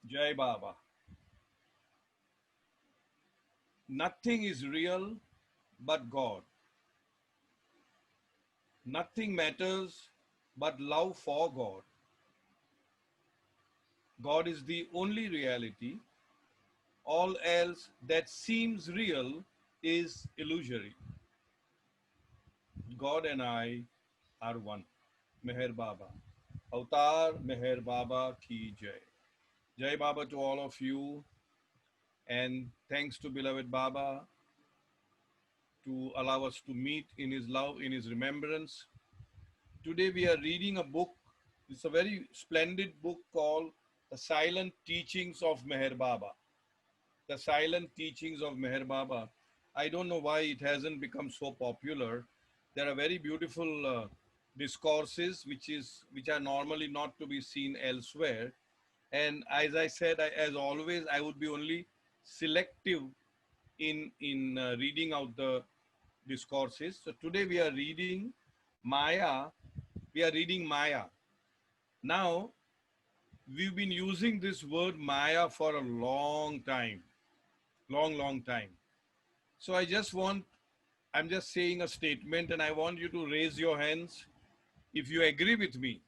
Jai Baba. Nothing is real but God. Nothing matters but love for God. God is the only reality. All else that seems real is illusory. God and I are one. Meher Baba. Avatar Meher Baba ki Jai. Jai Baba to all of you, and thanks to beloved Baba to allow us to meet in his love, in his remembrance. Today we are reading a book. It's a very splendid book called The Silent Teachings of Meher Baba. The Silent Teachings of Meher Baba. I don't know why it hasn't become so popular. There are very beautiful discourses which are normally not to be seen elsewhere. And as I said, as always, I would be only selective in reading out the discourses. So today we are reading Maya. We are reading Maya. Now we've been using this word Maya for a long time, long time. So I'm just saying a statement, and I want you to raise your hands if you agree with me.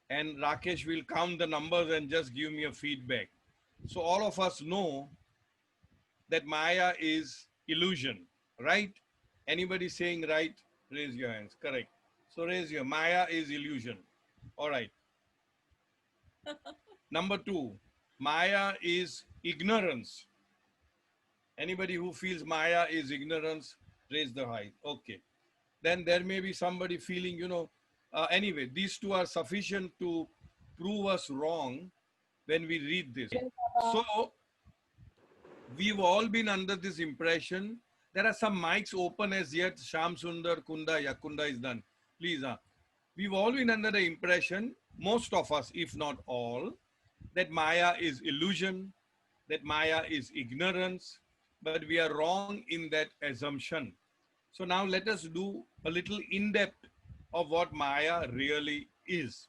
And Rakesh will count the numbers and just give me a feedback. So all of us know that Maya is illusion, right? Anybody saying right? Raise your hands. Correct. So raise your Maya is illusion. All right. Number two, Maya is ignorance. Anybody who feels Maya is ignorance, raise the hand. Okay. Then there may be somebody feeling, anyway, these two are sufficient to prove us wrong when we read this. So we've all been under this impression. There are some mics open as yet. Sham Sundar, Kunda, Yakunda is done. Please, we've all been under the impression, most of us, if not all, that Maya is illusion, that Maya is ignorance, but we are wrong in that assumption. So now let us do a little in-depth of what Maya really is.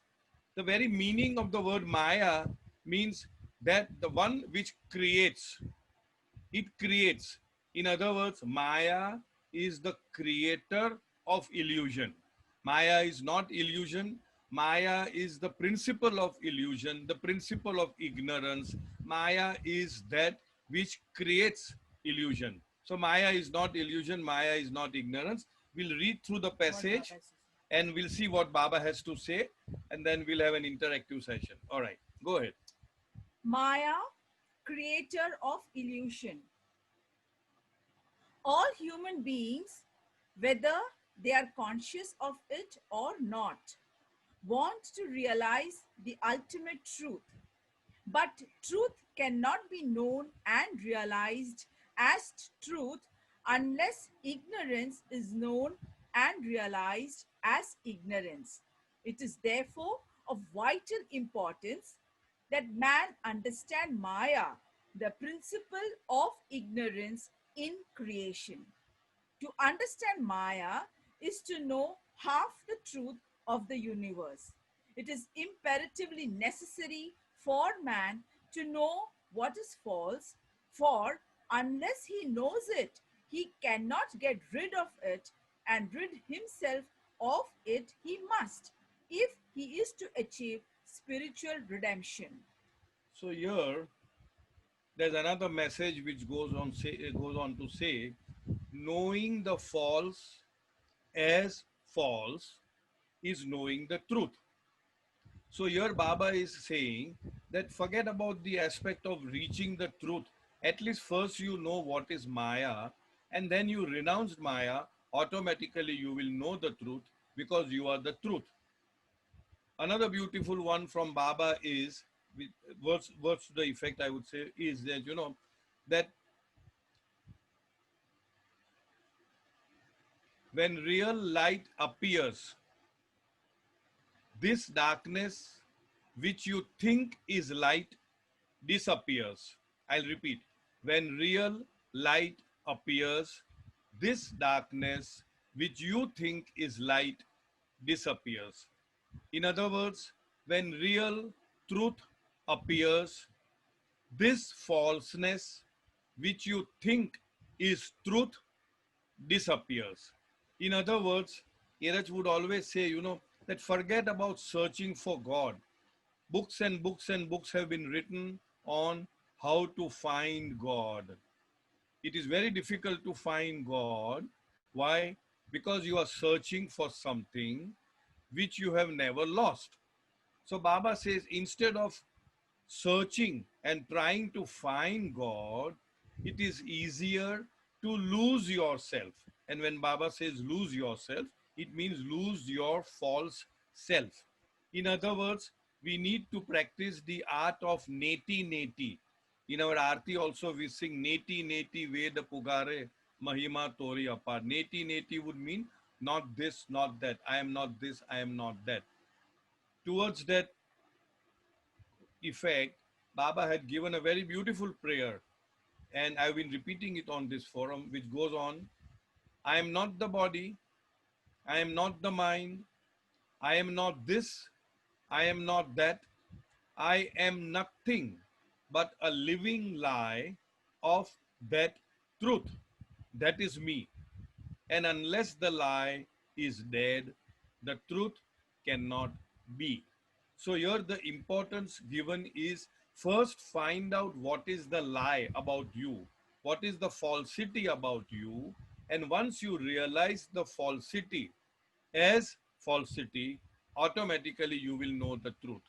The very meaning of the word Maya means that the one which creates, it creates. In other words, Maya is the creator of illusion. Maya is not illusion. Maya is the principle of illusion, the principle of ignorance. Maya is that which creates illusion. So Maya is not illusion, Maya is not ignorance. We'll read through the passage and we'll see what Baba has to say, and then we'll have an interactive session. All right, go ahead. Maya, creator of illusion. All human beings, whether they are conscious of it or not, want to realize the ultimate truth. But truth cannot be known and realized as truth unless ignorance is known and realized as ignorance. It is therefore of vital importance that man understand Maya, the principle of ignorance in creation. To understand Maya is to know half the truth of the universe. It is imperatively necessary for man to know what is false, for unless he knows it, he cannot get rid of it, and rid himself of it he must, if he is to achieve spiritual redemption. So here there's another message which goes on to say, knowing the false as false is knowing the truth. So here Baba is saying that forget about the aspect of reaching the truth. At least first you know what is Maya, and then you renounced Maya, automatically you will know the truth because you are the truth. Another beautiful one from Baba is, words to the effect I would say, is that, that when real light appears, this darkness which you think is light disappears. I'll repeat. When real light appears, this darkness which you think is light disappears. In other words, when real truth appears, this falseness which you think is truth disappears. In other words, Iraj would always say, that forget about searching for God. Books and books and books have been written on how to find God. It is very difficult to find God. Why? Because you are searching for something which you have never lost. So Baba says, instead of searching and trying to find God, it is easier to lose yourself. And when Baba says lose yourself, it means lose your false self. In other words, we need to practice the art of neti neti. In our arti also we sing neti neti Veda Pugare Mahima Tori Apar. Neti neti would mean not this, not that. I am not this, I am not that. Towards that effect, Baba had given a very beautiful prayer, and I've been repeating it on this forum, which goes on: I am not the body, I am not the mind, I am not this, I am not that, I am nothing but a living lie of that truth. That is me. And unless the lie is dead, the truth cannot be. So, here the importance given is first find out what is the lie about you, what is the falsity about you, and once you realize the falsity as falsity, automatically you will know the truth.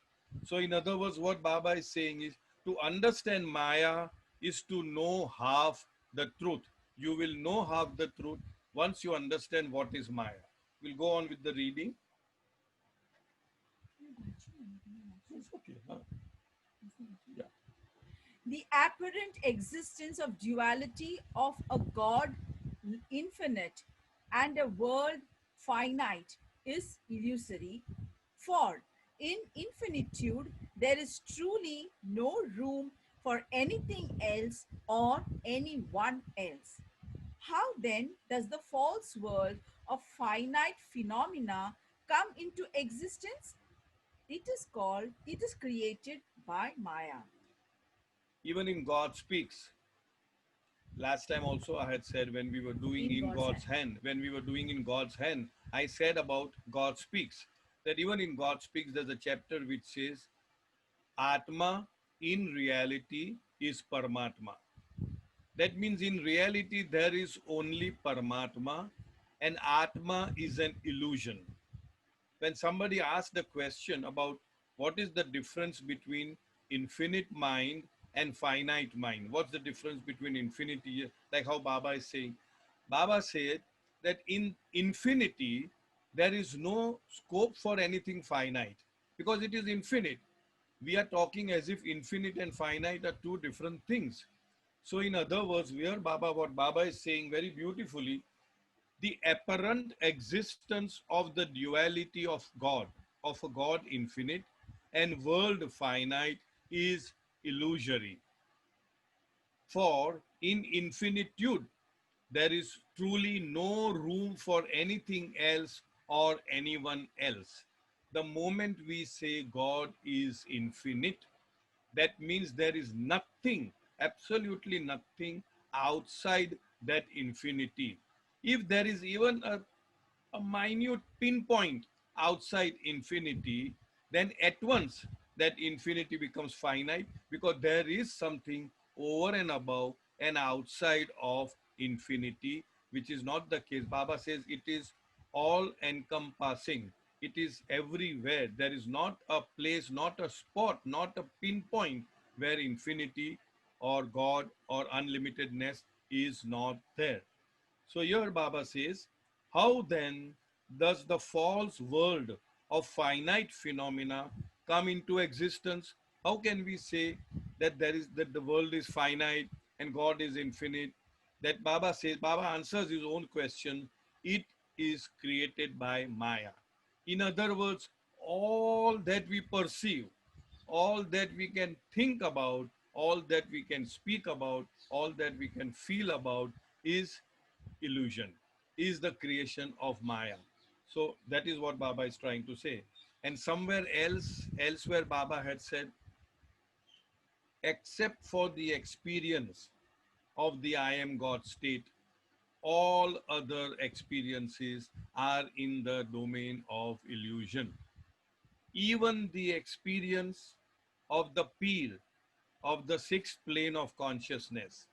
So, in other words, what Baba is saying is to understand Maya is to know half the truth. You will know half the truth once you understand what is Maya. We'll go on with the reading. It's okay. Huh? Yeah. The apparent existence of duality of a God infinite and a world finite is illusory, for in infinitude there is truly no room for anything else or anyone else. How then does the false world of finite phenomena come into existence? It is created by Maya. Even in God Speaks, last time also I had said when we were doing In in God's God's hand. hand, when we were doing in God's hand, I said about God Speaks, that even in God Speaks, there's a chapter which says, Atma in reality is Paramatma. That means in reality there is only Paramatma and Atma is an illusion. When somebody asks the question about what is the difference between infinite mind and finite mind, what's the difference between infinity, like how Baba is saying, Baba said that in infinity there is no scope for anything finite because it is infinite. We are talking as if infinite and finite are two different things. So, in other words, where Baba, what Baba is saying very beautifully, the apparent existence of the duality of a God infinite and world finite is illusory. For in infinitude, there is truly no room for anything else or anyone else. The moment we say God is infinite, that means there is nothing, absolutely nothing outside that infinity. If there is even a minute pinpoint outside infinity, then at once that infinity becomes finite because there is something over and above and outside of infinity, which is not the case. Baba says it is all encompassing, it is everywhere. There is not a place, not a spot, not a pinpoint where infinity or God or unlimitedness is not there. So here Baba says, how then does the false world of finite phenomena come into existence? How can we say that that the world is finite and God is infinite? That Baba says, Baba answers his own question. It is created by Maya. In other words, all that we perceive, all that we can think about, all that we can speak about, all that we can feel about is illusion, is the creation of Maya. So that is what Baba is trying to say. And somewhere else, elsewhere, Baba had said, except for the experience of the I am God state, all other experiences are in the domain of illusion. Even the experience of the peer of the sixth plane of consciousness,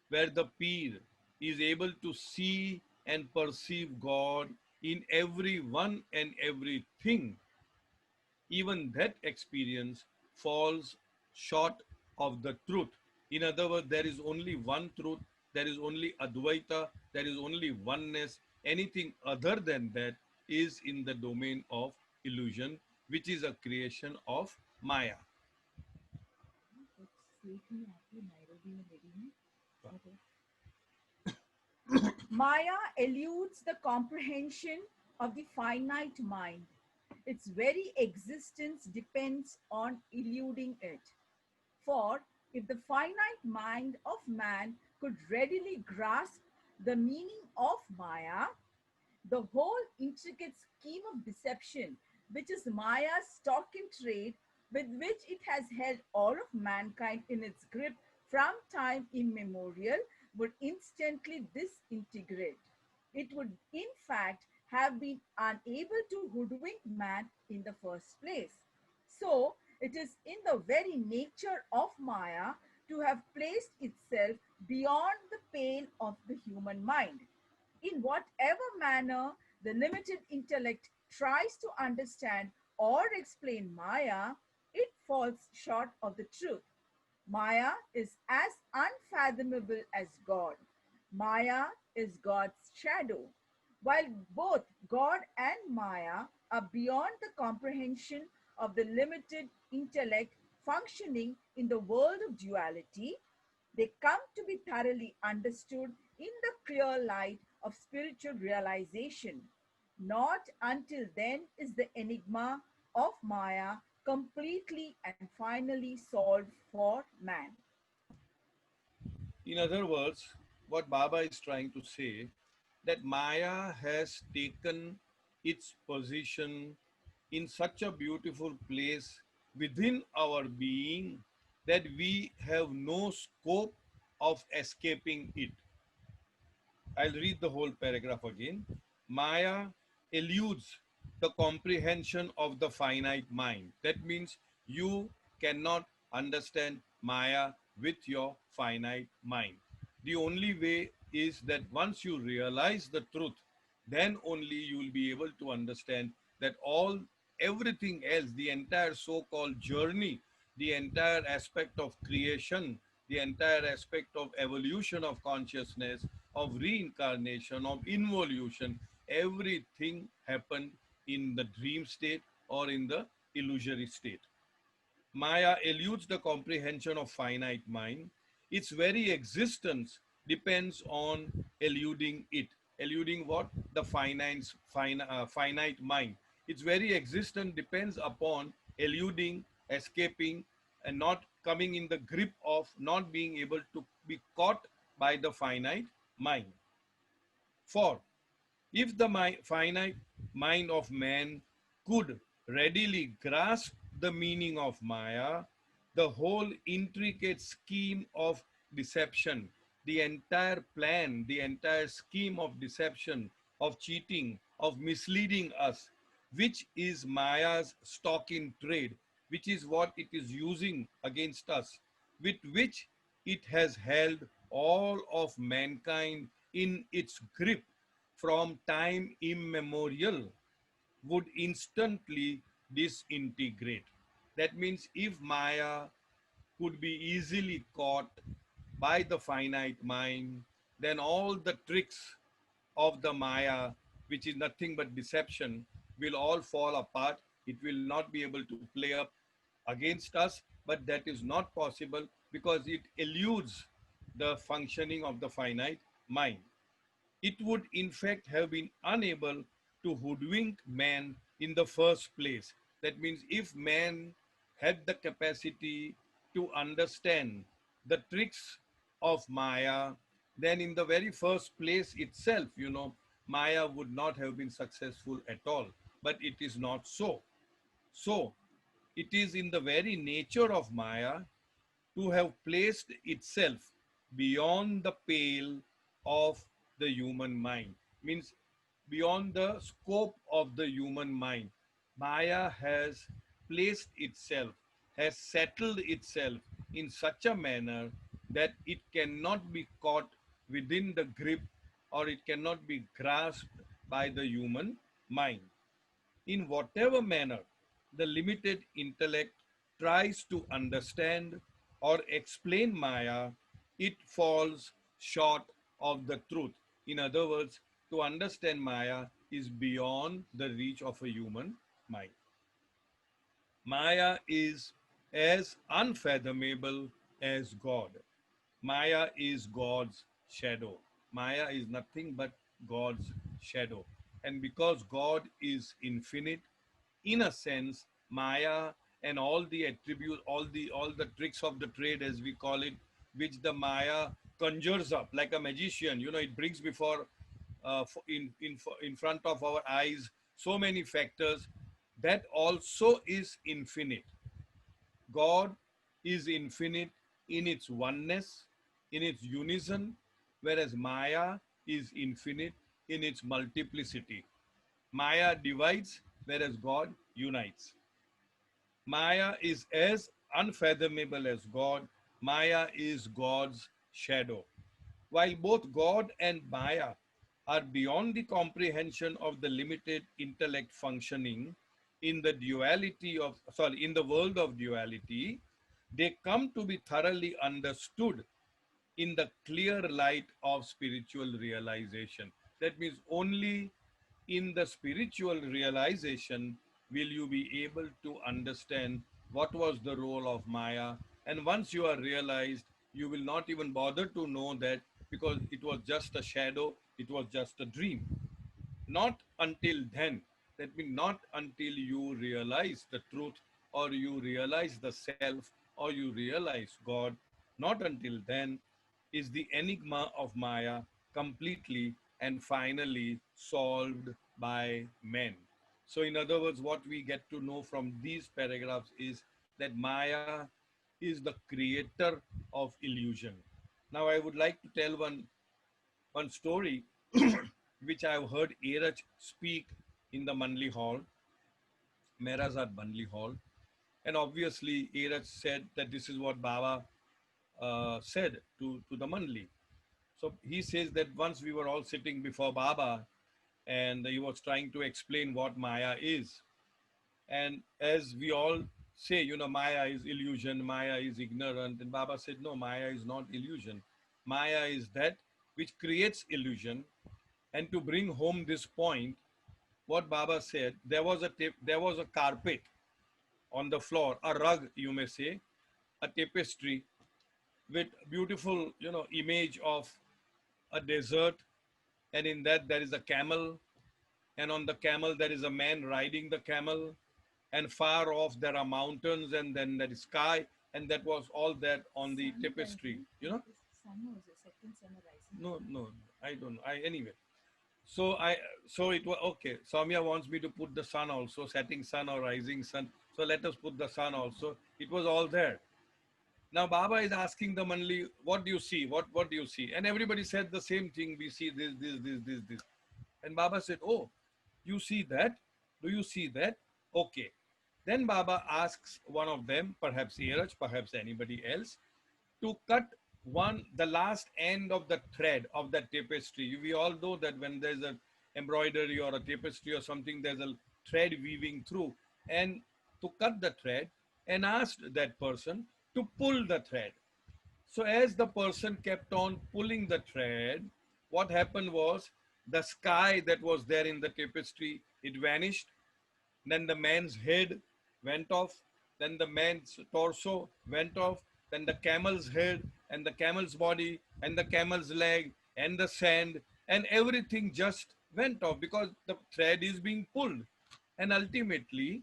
where the peer is able to see and perceive God in everyone and everything, even that experience falls short of the truth. In other words, there is only one truth, there is only Advaita, there is only oneness. Anything other than that is in the domain of illusion, which is a creation of Maya. Maya eludes the comprehension of the finite mind. Its very existence depends on eluding it. For if the finite mind of man could readily grasp the meaning of Maya, the whole intricate scheme of deception, which is Maya's stock in trade, with which it has held all of mankind in its grip from time immemorial, would instantly disintegrate. It would, in fact, have been unable to hoodwink man in the first place. So, it is in the very nature of Maya to have placed itself beyond the pale of the human mind. In whatever manner the limited intellect tries to understand or explain Maya, it falls short of the truth. Maya is as unfathomable as God. Maya is God's shadow. While both God and Maya are beyond the comprehension of the limited intellect functioning in the world of duality, they come to be thoroughly understood in the clear light of spiritual realization. Not until then is the enigma of Maya completely and finally solved for man. In other words, what Baba is trying to say, that Maya has taken its position in such a beautiful place within our being that we have no scope of escaping it. I'll read the whole paragraph again. Maya eludes the comprehension of the finite mind. That means you cannot understand Maya with your finite mind. The only way is that once you realize the truth, then only you will be able to understand that everything else, the entire so-called journey, the entire aspect of creation, the entire aspect of evolution of consciousness, of reincarnation, of involution, everything happened in the dream state or in the illusory state. Maya eludes the comprehension of finite mind. Its very existence depends on eluding it. Eluding what? The finite mind. Its very existence depends upon eluding, escaping, and not coming in the grip of not being able to be caught by the finite mind. For if the finite mind of man could readily grasp the meaning of Maya, the whole intricate scheme of deception, the entire plan, the entire scheme of deception, of cheating, of misleading us, which is Maya's stock in trade, which is what it is using against us, with which it has held all of mankind in its grip from time immemorial, would instantly disintegrate. That means if Maya could be easily caught by the finite mind, then all the tricks of the Maya, which is nothing but deception, will all fall apart. It will not be able to play up against us, but that is not possible because it eludes the functioning of the finite mind. It would in fact have been unable to hoodwink man in the first place. That means if man had the capacity to understand the tricks of Maya, then in the very first place itself, Maya would not have been successful at all. But it is not so. So, it is in the very nature of Maya to have placed itself beyond the pale of the human mind, means beyond the scope of the human mind. Maya has placed itself, has settled itself in such a manner that it cannot be caught within the grip, or it cannot be grasped by the human mind. In whatever manner the limited intellect tries to understand or explain Maya, it falls short of the truth. In other words, to understand Maya is beyond the reach of a human mind. Maya is as unfathomable as God. Maya is God's shadow. Maya is nothing but God's shadow. And because God is infinite, in a sense, Maya and all the attributes, all the tricks of the trade, as we call it, which the Maya conjures up like a magician. It brings before, in front of our eyes, so many factors. That also is infinite. God is infinite in its oneness, in its unison, whereas Maya is infinite in its multiplicity. Maya divides, whereas God unites. Maya is as unfathomable as God. Maya is God's shadow. While both God and Maya are beyond the comprehension of the limited intellect functioning in the in the world of duality, they come to be thoroughly understood in the clear light of spiritual realization. That means only in the spiritual realization will you be able to understand what was the role of Maya. And once you are realized, you will not even bother to know that, because it was just a shadow, it was just a dream. Not until then, that means not until you realize the truth, or you realize the self, or you realize God, not until then is the enigma of Maya completely and finally solved by men. So, in other words, what we get to know from these paragraphs is that Maya is the creator of illusion. Now, I would like to tell one story which I have heard Erach speak in the Manli Hall, Merazad Manli Hall. And obviously, Erach said that this is what Baba said to the Manli. So he says that once we were all sitting before Baba, and he was trying to explain what Maya is. And as we all say, Maya is illusion, Maya is ignorant. And Baba said, no, Maya is not illusion. Maya is that which creates illusion. And to bring home this point, what Baba said, there was a carpet on the floor, a rug, you may say, a tapestry with beautiful, image of a desert, and in that there is a camel, and on the camel there is a man riding the camel, and far off there are mountains, and then there is sky, and that was all that on the tapestry. Sun was a second sun rising. No, no, I don't know. Anyway. So it was okay. Soumya wants me to put the sun also, setting sun or rising sun. So let us put the sun also. It was all there. Now Baba is asking the Manli, what do you see? What do you see? And everybody said the same thing. We see this. And Baba said, oh, you see that? Do you see that? Okay. Then Baba asks one of them, perhaps Iraj, perhaps anybody else, to cut the last end of the thread of that tapestry. We all know that when there's an embroidery or a tapestry or something, there's a thread weaving through. And to cut the thread, and asked that person to pull the thread. So as the person kept on pulling the thread, what happened was the sky that was there in the tapestry, it vanished. Then the man's head went off. Then the man's torso went off. Then the camel's head and the camel's body and the camel's leg and the sand and everything just went off because the thread is being pulled. And ultimately,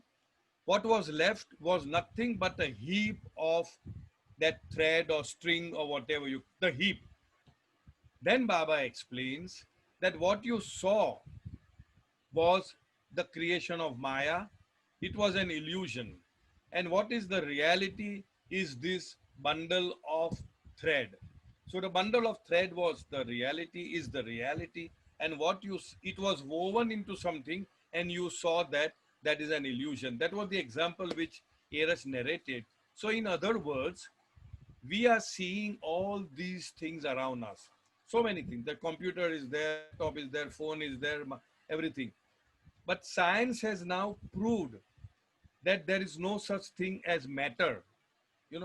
what was left was nothing but a heap of that thread or string or whatever the heap. Then Baba explains that what you saw was the creation of Maya. It was an illusion. And what is the reality is this bundle of thread. So the bundle of thread was the reality, is the reality, and what it was woven into something, and you saw that that is an illusion. That was the example which Eros narrated. So in other words, we are seeing all these things around us. So many things. The computer is there, laptop is there, phone is there, everything. But science has now proved that there is no such thing as matter.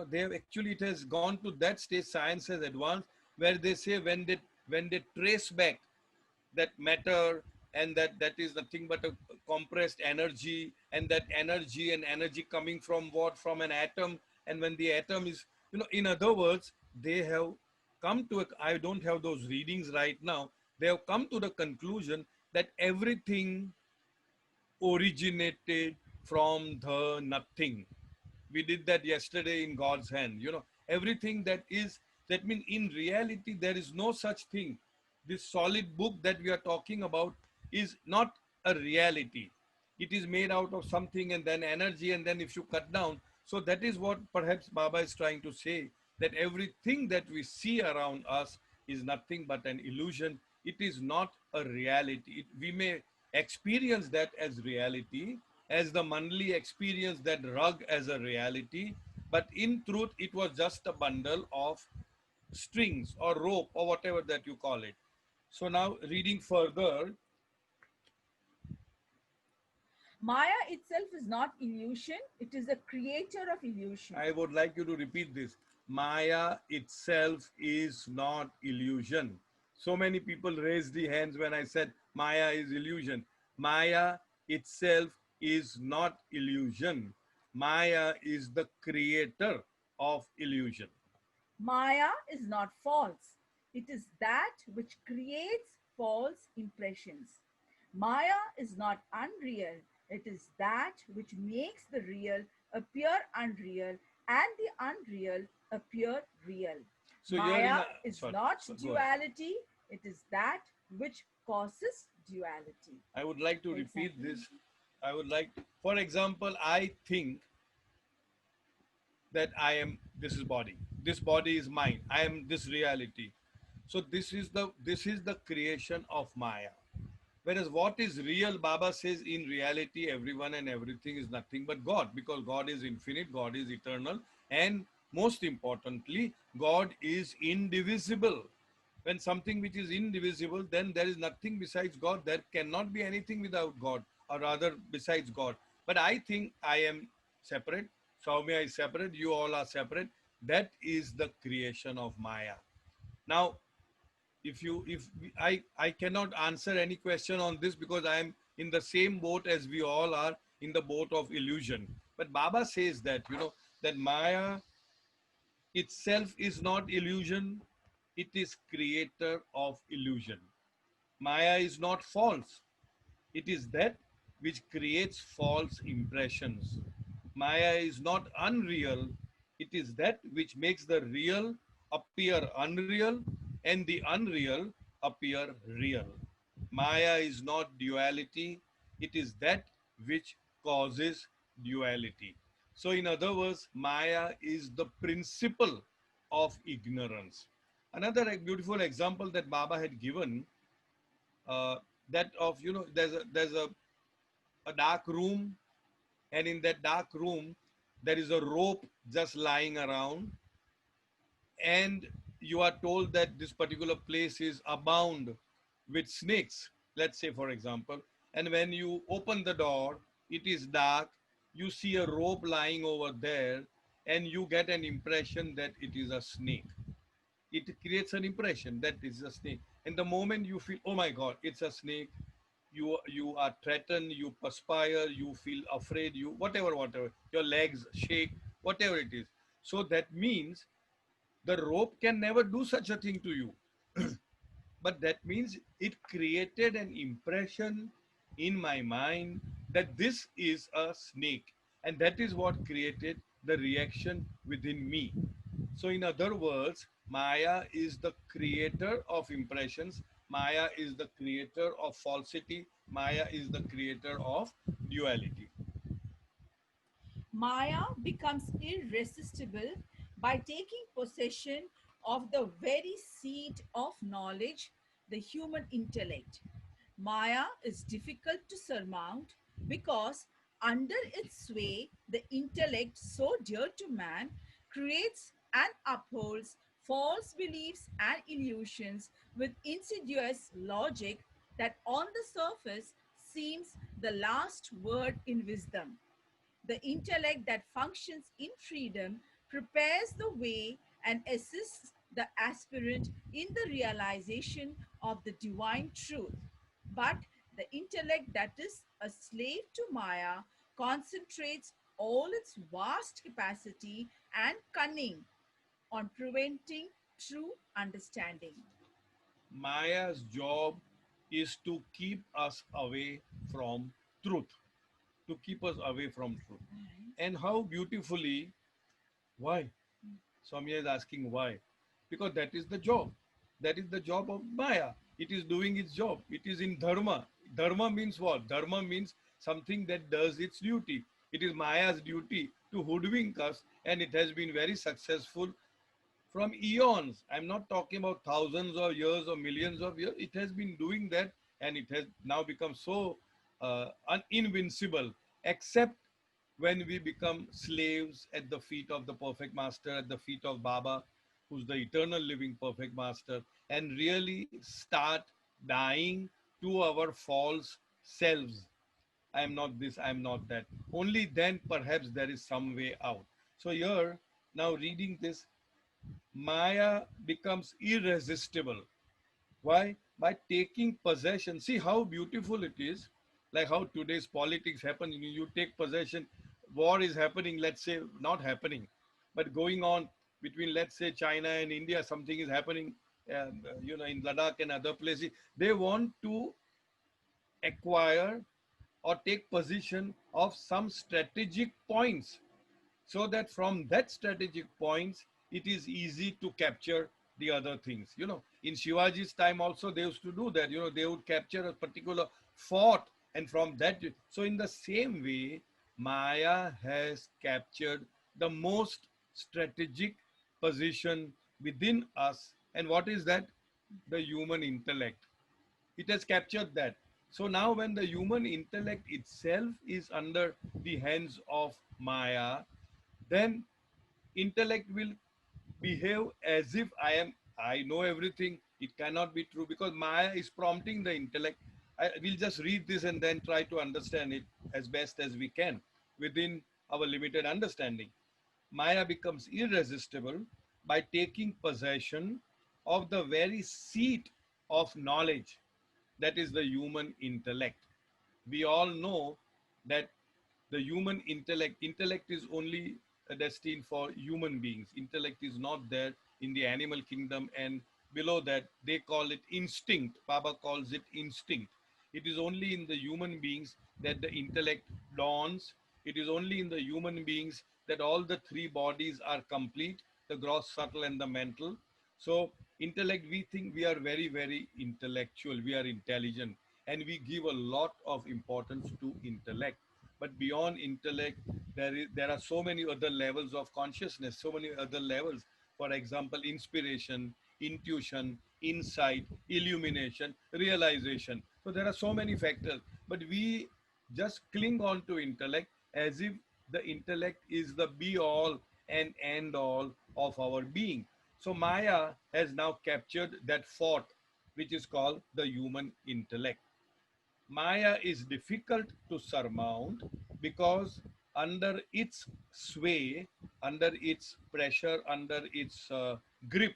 They have actually, it has gone to that stage, science has advanced, where they say when they trace back that matter, and that is nothing but a compressed energy, and that energy and energy coming from what, from an atom. And when the atom is, in other words, they have come to I don't have those readings right now. They have come to the conclusion that everything originated from the nothing. We did that yesterday in God's hand. Everything that means in reality, there is no such thing. This solid book that we are talking about is not a reality. It is made out of something and then energy, and then if you cut down. So that is what perhaps Baba is trying to say, that everything that we see around us is nothing but an illusion. It is not a reality. We may experience that as reality, as the Manli experienced that rug as a reality, but in truth, it was just a bundle of strings or rope or whatever that you call it. So now, reading further, Maya itself is not illusion, it is the creator of illusion. I would like you to repeat this. Maya itself is not illusion. So many people raised the hands when I said Maya is illusion. Maya itself is not illusion. Maya is the creator of illusion. Maya is not false, it is that which creates false impressions. Maya is not unreal, it is that which makes the real appear unreal and the unreal appear real. So here in Maya a, is sorry, not go ahead. duality, it is that which causes duality. I would like to repeat Exactly. this. I would like, for example, I think that I am, this is body. This body is mine. I am this reality. So this is the creation of Maya. Whereas what is real, Baba says, in reality, everyone and everything is nothing but God, because God is infinite, God is eternal, and most importantly, God is indivisible. When something which is indivisible, then there is nothing besides God. There cannot be anything without God, or rather besides God. But I think I am separate. Soumya is separate. You all are separate. That is the creation of Maya. Now, if I cannot answer any question on this, because I am in the same boat as we all are, in the boat of illusion. But Baba says that, that Maya itself is not illusion, it is creator of illusion. Maya is not false, it is that which creates false impressions. Maya is not unreal, it is that which makes the real appear unreal and the unreal appear real. Maya is not duality, it is that which causes duality. So, in other words, Maya is the principle of ignorance. Another beautiful example that Baba had given, uh, that of, there's a dark room, and in that dark room there is a rope just lying around, and you are told that this particular place is abound with snakes, let's say, for example. And when you open the door, it is dark, you see a rope lying over there, and you get an impression that it is a snake. It creates an impression that it's a snake. And the moment you feel, oh my God, it's a snake, you are threatened, you perspire, you feel afraid, you whatever, your legs shake, whatever it is. So that means the rope can never do such a thing to you. But that means it created an impression in my mind that this is a snake. And that is what created the reaction within me. So, in other words, Maya is the creator of impressions. Maya is the creator of falsity. Maya is the creator of duality. Maya becomes irresistible by taking possession of the very seat of knowledge, the human intellect. Maya is difficult to surmount because, under its sway, the intellect so dear to man creates and upholds false beliefs and illusions with insidious logic that, on the surface, seems the last word in wisdom. The intellect that functions in freedom prepares the way and assists the aspirant in the realization of the divine truth. But the intellect that is a slave to Maya concentrates all its vast capacity and cunning on preventing true understanding. Maya's job is to keep us away from truth, to keep us away from truth. And how beautifully, why? Soumya is asking why. Because that is the job. That is the job of Maya. It is doing its job. It is in Dharma. Dharma means what? Dharma means something that does its duty. It is Maya's duty to hoodwink us, and it has been very successful from eons. I'm not talking about thousands of years or millions of years. It has been doing that, and it has now become so invincible, except when we become slaves at the feet of the perfect master, at the feet of Baba, who's the eternal living perfect master, and really start dying to our false selves. I am not this, I am not that. Only then perhaps there is some way out. So here, now reading this, Maya becomes irresistible. Why? By taking possession. See how beautiful it is, like how today's politics happen. You take possession, war is happening, let's say, not happening, but going on between, let's say, China and India, something is happening, in Ladakh and other places. They want to acquire or take possession of some strategic points so that from that strategic points it is easy to capture the other things. In Shivaji's time also they used to do that. They would capture a particular fort, and from that, so in the same way, Maya has captured the most strategic position within us. And what is that? The human intellect. It has captured that. So now when the human intellect itself is under the hands of Maya, then intellect will behave as if I know everything. It cannot be true because Maya is prompting the intellect. We'll just read this and then try to understand it as best as we can within our limited understanding. Maya becomes irresistible by taking possession of the very seat of knowledge, that is the human intellect. We all know that the human intellect is only destined for human beings. Intellect is not there in the animal kingdom, and below that they call it instinct. Baba calls it instinct. It is only in the human beings that the intellect dawns. It is only in the human beings that all the three bodies are complete, the gross, subtle, and the mental. So intellect, we think we are very, very intellectual, we are intelligent, and we give a lot of importance to intellect. But beyond intellect, there are so many other levels of consciousness, so many other levels. For example, inspiration, intuition, insight, illumination, realization. So there are so many factors, but we just cling on to intellect as if the intellect is the be all and end all of our being. So Maya has now captured that fort, which is called the human intellect. Maya is difficult to surmount because under its sway, under its pressure, under its grip,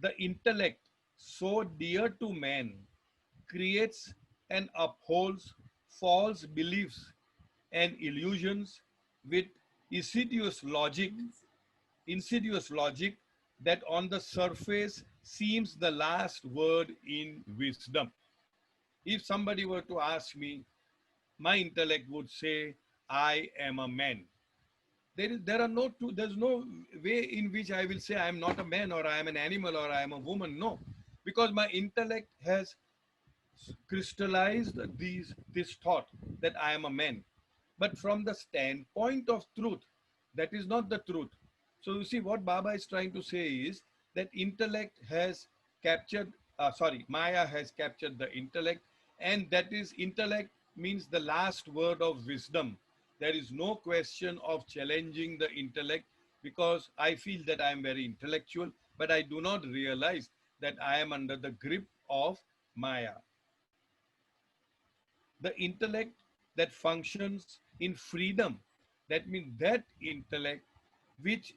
the intellect, so dear to man, creates and upholds false beliefs and illusions with insidious logic, insidious logic that on the surface seems the last word in wisdom. If somebody were to ask me, my intellect would say, I am a man. There's no way in which I will say I am not a man or I am an animal or I am a woman. No, because my intellect has crystallized this thought that I am a man. But from the standpoint of truth, that is not the truth. So you see, what Baba is trying to say is that intellect has captured, Maya has captured the intellect, and that is intellect means the last word of wisdom. There is no question of challenging the intellect, because I feel that I am very intellectual, but I do not realize that I am under the grip of Maya. The intellect that functions in freedom, that means that intellect which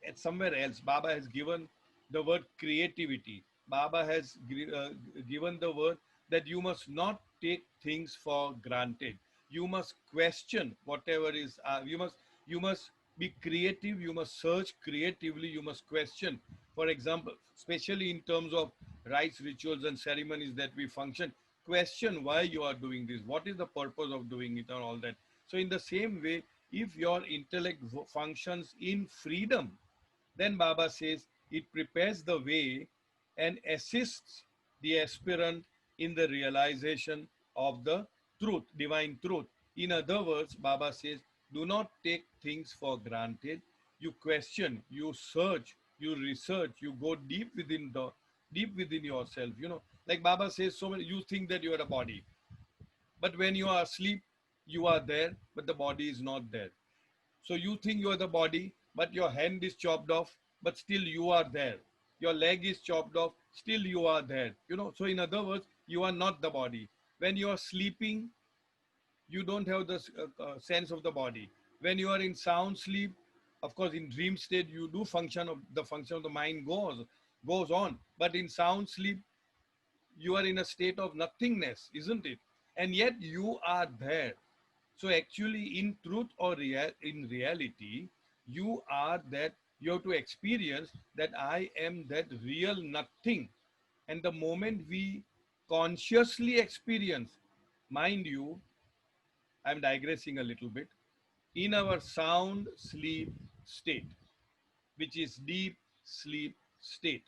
at somewhere else Baba has given the word creativity. Baba has given the word that you must not take things for granted. You must question whatever is, you must be creative, you must search creatively, you must question. For example, especially in terms of rites, rituals and ceremonies that we function, question why you are doing this, what is the purpose of doing it, and all that. So in the same way, if your intellect functions in freedom, then Baba says it prepares the way and assists the aspirant in the realization of the truth, divine truth. In other words, Baba says, do not take things for granted. You question, you search, you research, you go deep within yourself. Like Baba says, so many, you think that you are a body, but when you are asleep, you are there, but the body is not there. So you think you are the body, but your hand is chopped off, but still you are there. Your leg is chopped off, still you are there. So in other words, you are not the body. When you are sleeping, you don't have the sense of the body. When you are in sound sleep, of course, in dream state, you do function of the mind goes on. But in sound sleep, you are in a state of nothingness, isn't it? And yet you are there. So actually, in truth or in reality, you are that. You have to experience that I am that real nothing. And the moment we consciously experience, mind you, I'm digressing a little bit, in our sound sleep state, which is deep sleep state,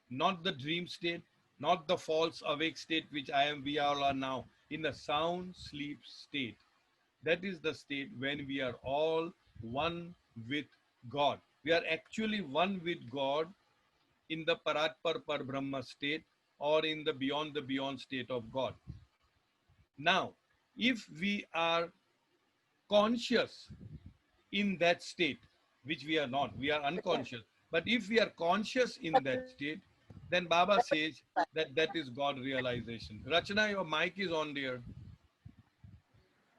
not the dream state, not the false awake state, which we all are now, in the sound sleep state. That is the state when we are all one with God. We are actually one with God in the Paratpar Par Brahma state, or in the beyond state of God. Now, if we are conscious in that state, which we are not, we are unconscious. But if we are conscious in that state, then Baba says that that is God realization. Rachana, your mic is on, dear.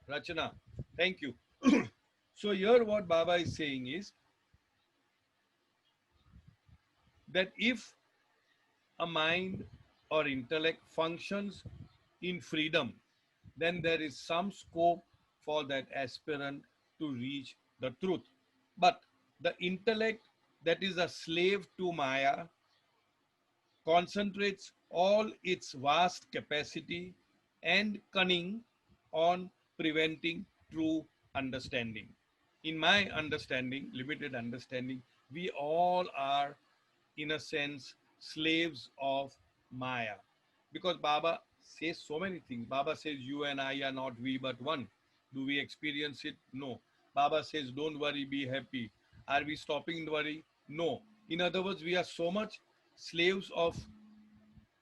Rachana, thank you. So here what Baba is saying is that if a mind or intellect functions in freedom, then there is some scope for that aspirant to reach the truth. But the intellect that is a slave to Maya concentrates all its vast capacity and cunning on preventing true understanding. In my understanding, limited understanding, we all are, in a sense, slaves of Maya. Because Baba says so many things. Baba says, you and I are not we but one. Do we experience it? No. Baba says, don't worry, be happy. Are we stopping the worry? No. In other words, we are so much slaves of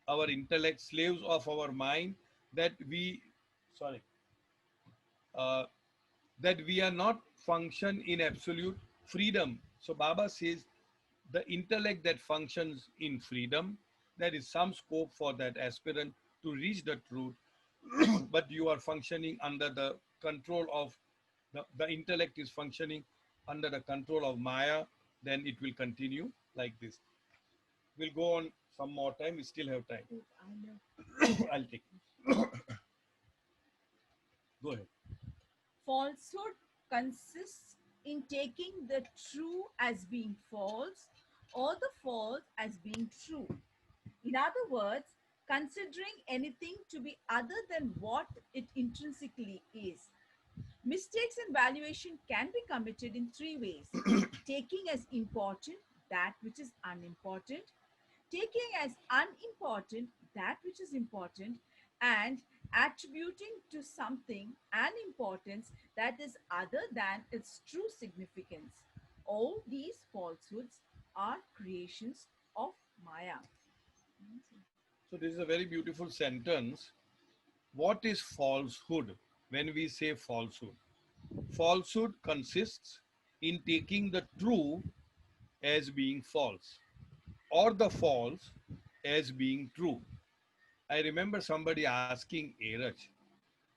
our intellect, slaves of our mind, that sorry, uh, that we are not function in absolute freedom. So Baba says the intellect that functions in freedom, there is some scope for that aspirant to reach the truth, but you are functioning under the control of the intellect is functioning under the control of Maya, then it will continue like this. We'll go on some more time. We still have time. I'll take it. Go ahead. Falsehood consists in taking the true as being false or the false as being true. In other words, considering anything to be other than what it intrinsically is. Mistakes in valuation can be committed in three ways: taking as important that which is unimportant, taking as unimportant that which is important, and attributing to something an importance that is other than its true significance. all these falsehoods are creations of Maya. So this is a very beautiful sentence. What is falsehood when we say falsehood? Falsehood consists in taking the true as being false or the false as being true. I remember somebody asking Eraj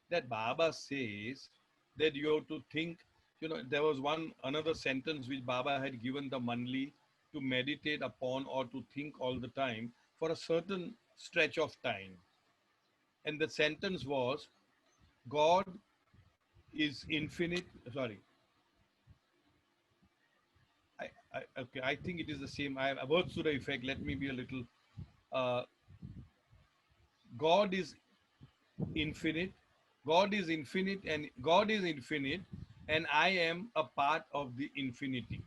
that Baba says that you have to think, there was another sentence which Baba had given the Manli to meditate upon or to think all the time for a certain stretch of time. And the sentence was, God is infinite. Sorry, okay, I think it is the same. I have words to the effect. Let me be a little. Uh, God is infinite. God is infinite, and God is infinite, and I am a part of the infinity.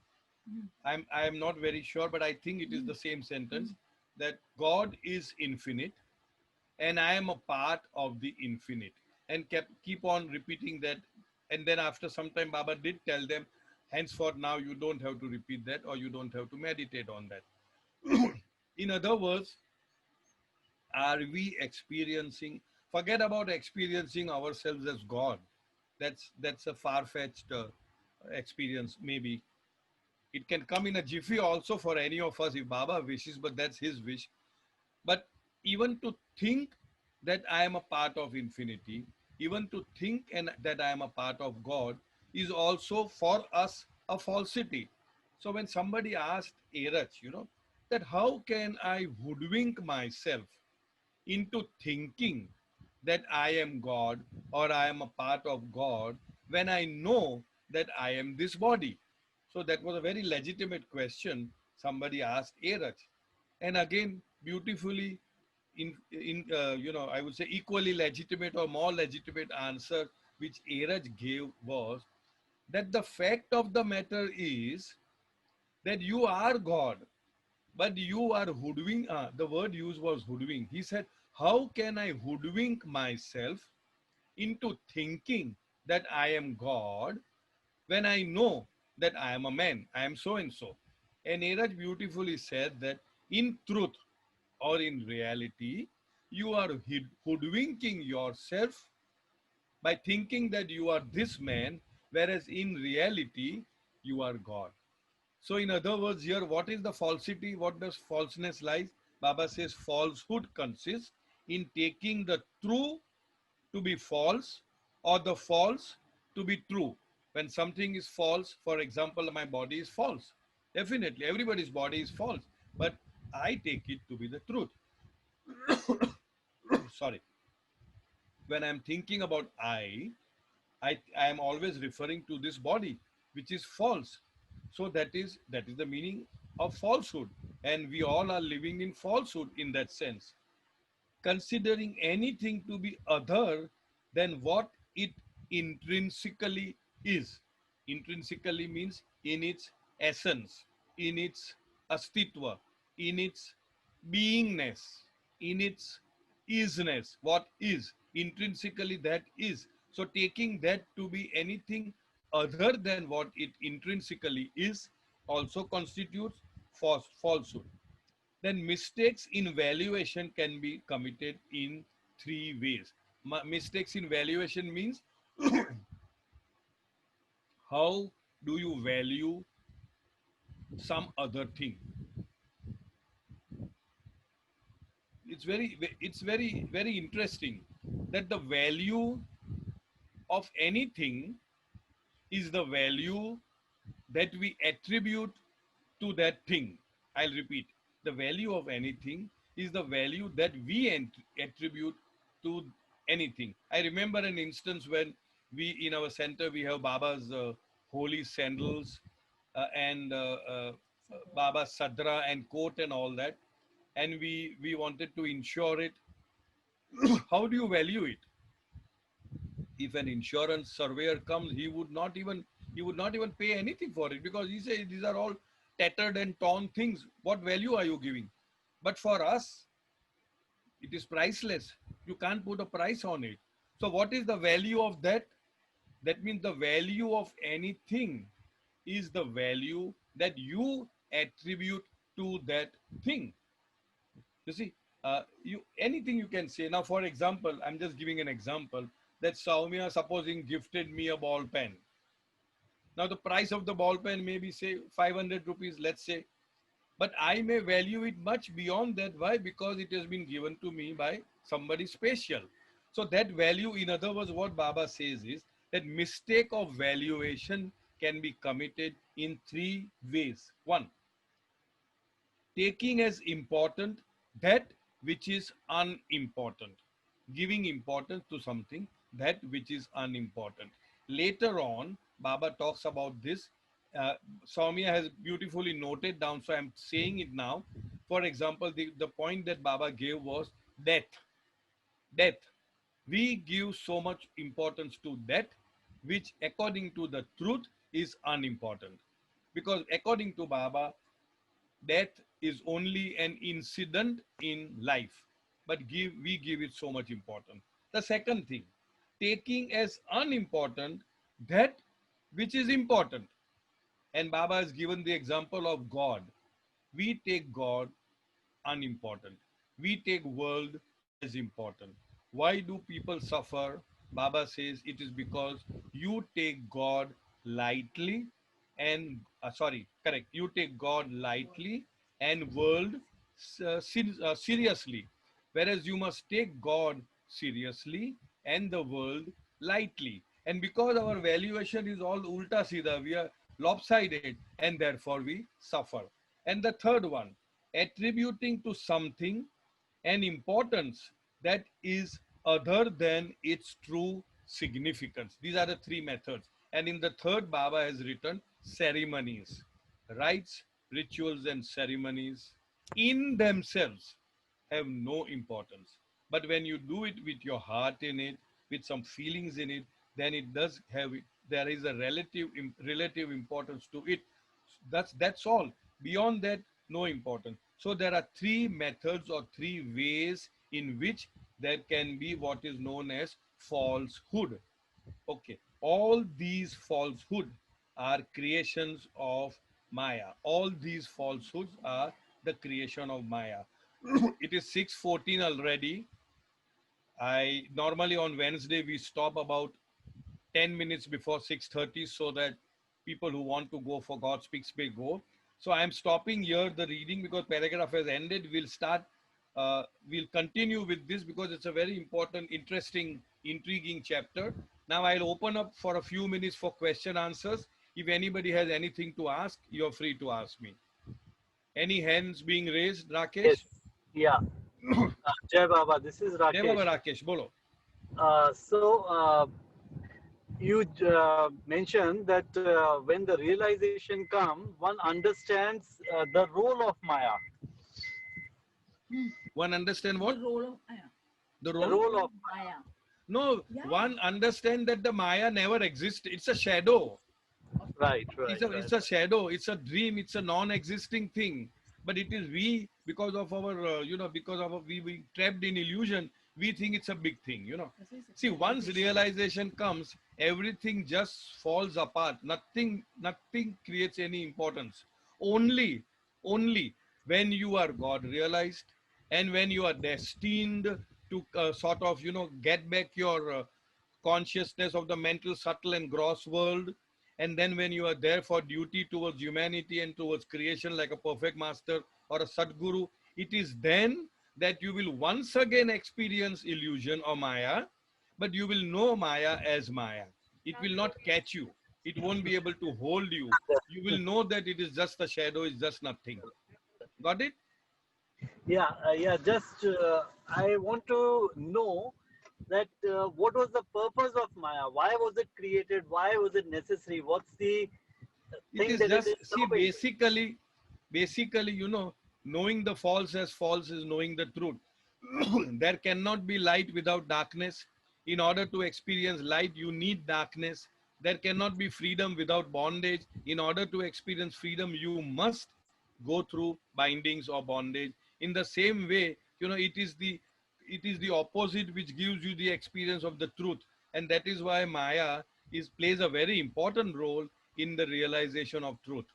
I am not very sure, but I think it is the same sentence that God is infinite, and I am a part of the infinite, and keep on repeating that. And then after some time, Baba did tell them, henceforth now you don't have to repeat that or you don't have to meditate on that. In other words, are we experiencing, forget about experiencing ourselves as God. That's a far-fetched experience. Maybe it can come in a jiffy also for any of us if Baba wishes, but that's his wish. But even to think that I am a part of infinity, even to think and that I am a part of God is also for us a falsity. So when somebody asked Erach, that how can I hoodwink myself into thinking that I am God or I am a part of God when I know that I am this body? So that was a very legitimate question somebody asked Erach. And again, beautifully, I would say equally legitimate or more legitimate answer which Erach gave was that the fact of the matter is that you are God, but you are hoodwink. The word used was hoodwink. He said, how can I hoodwink myself into thinking that I am God when I know that I am a man, I am so and so? And Eraj beautifully said that in truth or in reality, you are hoodwinking yourself by thinking that you are this man, whereas in reality, you are God. So in other words, here, what is the falsity? What does falseness lies? Baba says falsehood consists in taking the true to be false or the false to be true. When something is false, for example, my body is false. Definitely, everybody's body is false. But I take it to be the truth. Sorry. When I'm thinking about I am always referring to this body, which is false. So that is the meaning of falsehood. And we all are living in falsehood in that sense. Considering anything to be other than what it intrinsically is. Intrinsically means in its essence, in its astitva, in its beingness, in its isness, what is. Intrinsically, that is. So, taking that to be anything other than what it intrinsically is also constitutes falsehood. Then mistakes in valuation can be committed in three ways. Mistakes in valuation means how do you value some other thing? It's very interesting that the value of anything is the value that we attribute to that thing. I'll repeat. The value of anything is the value that we attribute to anything. I remember an instance when in our center, we have Baba's holy sandals and Baba's sadra and coat and all that. And we wanted to insure it. How do you value it? If an insurance surveyor comes, he would not even pay anything for it, because he says these are all tattered and torn things. What value are you giving? But for us, it is priceless. You can't put a price on it. So what is the value of that? That means the value of anything is the value that you attribute to that thing. You see, you anything you can say. Now, for example, I'm just giving an example that Soumya, supposing, gifted me a ball pen. Now, the price of the ball pen may be, say, 500 rupees, let's say, but I may value it much beyond that. Why? Because it has been given to me by somebody special. So that value, in other words, what Baba says is that mistake of valuation can be committed in three ways. One, taking as important that which is unimportant, giving importance to something that which is unimportant. Later on, Baba talks about this. Soumya has beautifully noted down, so I'm saying it now. For example, the point that Baba gave was death. Death. We give so much importance to that, which according to the truth is unimportant. Because according to Baba, death is only an incident in life, but we give it so much importance. The second thing, taking as unimportant that which is important. And Baba has given the example of God. We take God unimportant. We take world as important. Why do people suffer? Baba says it is because you take God lightly and sorry, correct. You take God lightly and world seriously, whereas you must take God seriously and the world lightly. And because our valuation is all ulta sida, we are lopsided, and therefore we suffer. And the third one, attributing to something an importance that is other than its true significance. These are the three methods. And in the third, Baba has written ceremonies, rites, rituals, and ceremonies in themselves have no importance. But when you do it with your heart in it, with some feelings in it, then it does have, there is a relative importance to it. That's all. Beyond that, no importance. So there are three methods or three ways in which there can be what is known as falsehood. Okay, all these falsehood are creations of Maya. All these falsehoods are the creation of Maya. It is 6:14 already. I normally on Wednesday we stop about 10 minutes before 6:30 so that people who want to go for God Speaks may go. So I'm stopping here the reading because paragraph has ended. We'll continue with this because it's a very important, interesting, intriguing chapter. Now I'll open up for a few minutes for question answers. If anybody has anything to ask, you're free to ask me. Any hands being raised, Yes. Rakesh? Yeah. Jai Baba, this is Jai Rakesh. Baba Rakesh, bolo. So you mentioned that when the realization comes, one understands the role of Maya. One understand The what? role of yeah. The The role? role of Maya. No, Yeah, one understand that the Maya never exists. It's a shadow. of right, right, It's right. a shadow. It's a dream. It's a non-existing thing. But it is we, because of our, because of our, we trapped in illusion. We think it's a big thing. this is See, once realization. realization comes, everything just falls apart. Nothing creates any importance. Only when you are God realized, and when you are destined to sort of, get back your consciousness of the mental, subtle, and gross world. And then when you are there for duty towards humanity and towards creation like a perfect master or a Sadguru, it is then that you will once again experience illusion or Maya, but you will know Maya as Maya. It will not catch you. It won't be able to hold you. You will know that it is just a shadow, it's just nothing. Got it? Yeah, yeah. Just I want to know that what was the purpose of Maya? Why was it created? Why was it necessary? What's the It thing is that it just, is see, serving? basically, knowing the false as false is knowing the truth. There cannot be light without darkness. In order to experience light, you need darkness. There cannot be freedom without bondage. In order to experience freedom, you must go through bindings or bondage. In the same way, it is the opposite which gives you the experience of the truth. And that is why Maya plays a very important role in the realization of truth.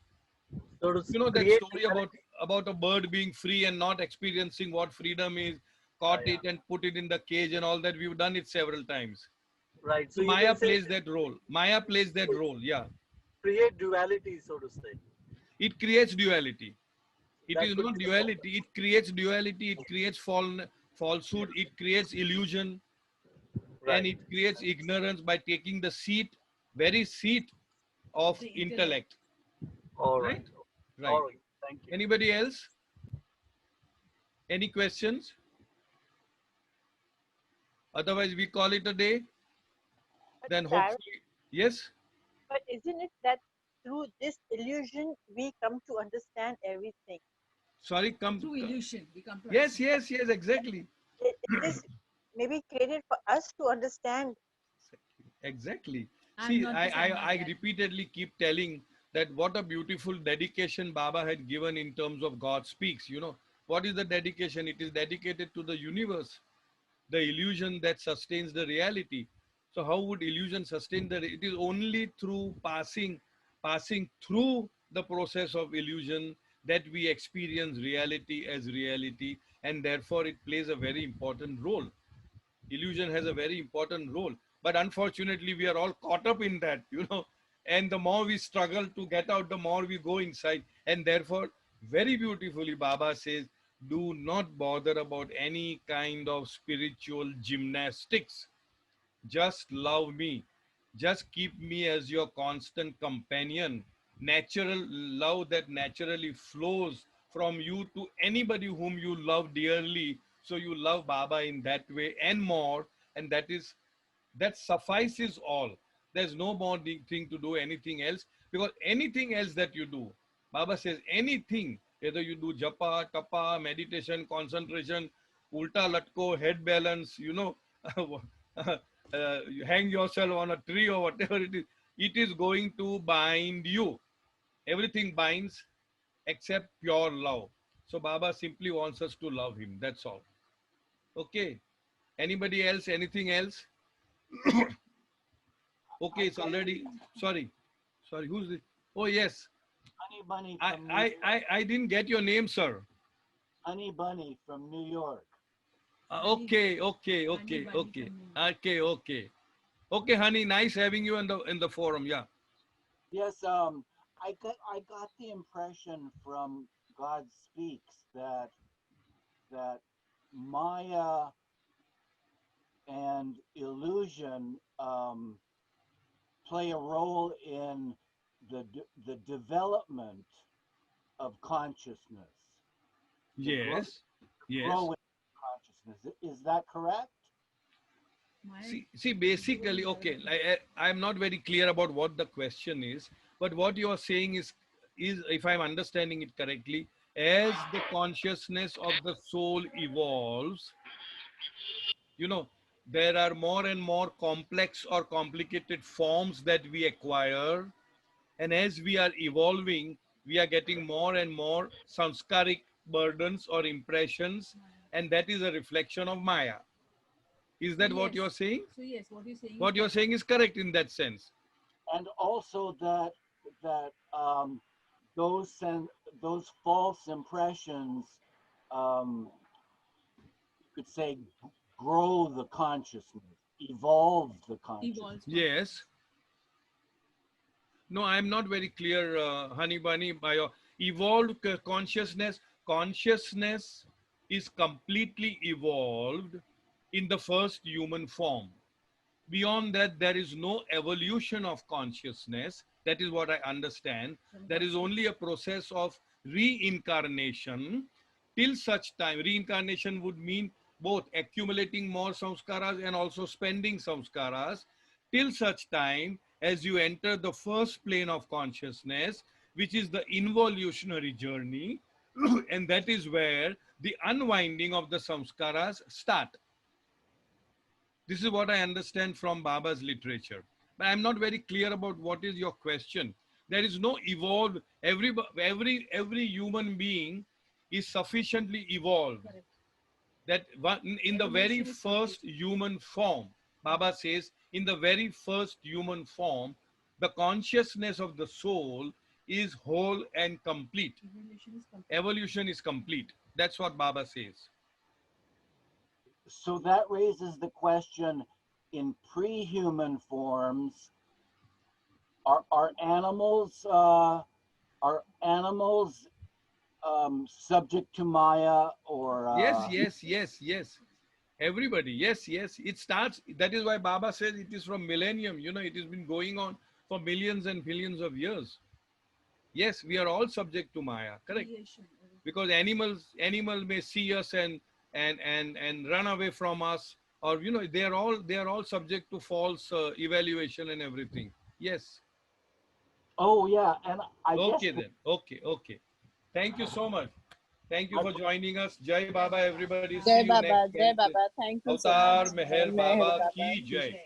So to You know that create story duality. about a bird being free and not experiencing what freedom is, caught Yeah. it and put it in the cage and all that. We've done it several times. Right. So So you Maya can say plays that role. Maya plays that role. Yeah, create duality, so to say. it creates duality. It That is could not be the purpose. duality. It creates duality. It creates falsehood. It creates illusion, and Right. it creates ignorance by taking the seat, very seat of The intellect. intellect. All Right? right. Right. All right. Thank you. Anybody else? Any questions? Otherwise, we call it a day. But Then Tara, hopefully, yes. but isn't it that through this illusion we come to understand everything? Sorry, come. Through illusion, we come to Yes, understand. yes, yes, exactly. Is this maybe created for us to understand? Exactly. I'm See, not the same I like that. repeatedly keep telling that what a beautiful dedication Baba had given in terms of God speaks. You know, what is the dedication? It is dedicated to the universe, the illusion that sustains the reality. So how would illusion sustain the? It is only through passing through the process of illusion that we experience reality as reality, and therefore it plays a very important role. Illusion has a very important role, but unfortunately we are all caught up in that, you know, and the more we struggle to get out, the more we go inside. And therefore, very beautifully, Baba says, do not bother about any kind of spiritual gymnastics. Just love me. Just keep me as your constant companion. Natural love that naturally flows from you to anybody whom you love dearly. So you love Baba in that way and more. And that suffices all. There's no more thing to do anything else, because anything else that you do, Baba says anything, whether you do japa, tapa, meditation, concentration, ulta latko, head balance, you know, you hang yourself on a tree or whatever it is going to bind you. Everything binds except pure love. So Baba simply wants us to love him. That's all. Okay. Anybody else? Anything else? Okay, I it's got already. Sorry. Sorry. Who's this? Oh, yes. Honey Bunny I, from New I, York. I, I didn't get your name, sir. Honey Bunny from New York. Honey, Okay, okay, honey okay, bunny okay. from New York. Okay, okay. Okay, honey. Nice having you in the forum. Yeah. Yes, I got the impression from God Speaks that Maya and illusion play a role in the development of consciousness, the Yes. Yes. growing consciousness. Is that correct? My See, growing basically, okay, development. I'm not very clear about what the question is, but what you are saying is, if I'm understanding it correctly, as the consciousness of the soul evolves, you know, there are more and more complex or complicated forms that we acquire, and as we are evolving, we are getting more and more sanskaric burdens or impressions, and that is a reflection of Maya. Is So that what yes. you're saying? So yes, what you're saying is What you're correct. saying is correct in that sense. And also that those those false impressions, um, you could say, grow the consciousness, evolve the consciousness. Evolves Yes. consciousness. No, I'm not very clear, Honey Bunny, by your evolved consciousness. Consciousness is completely evolved in the first human form. Beyond that, there is no evolution of consciousness. That is what I understand. From There God is only speaks. a process of reincarnation. Till such time, reincarnation would mean both accumulating more samskaras and also spending samskaras, till such time as you enter the first plane of consciousness, which is the involutionary journey, and that is where the unwinding of the samskaras start. This is what I understand from Baba's literature. But I'm not very clear about what is your question. There is no evolved, every human being is sufficiently evolved Correct. that in the very Evolution is complete. first human form, Baba says, in the very first human form, the consciousness of the soul is whole and complete. Evolution is complete. That's what Baba says. So that raises the question, in pre-human forms, are animals subject to Maya, or Yes. Everybody, yes. It starts, that is why Baba says it is from millennium. It has been going on for millions and billions of years. Yes, we are all subject to Maya, correct? Because animal may see us and run away from us, or they are all subject to false evaluation and everything. Yes. Oh yeah, and I Okay guess then. Okay. Thank you so much. Thank you for joining us. Jai Baba, everybody. See Jai you next Baba, Jai Wednesday. Baba. Thank you so Avtar much. Meher Meher Baba Baba ki ki Jai. jai.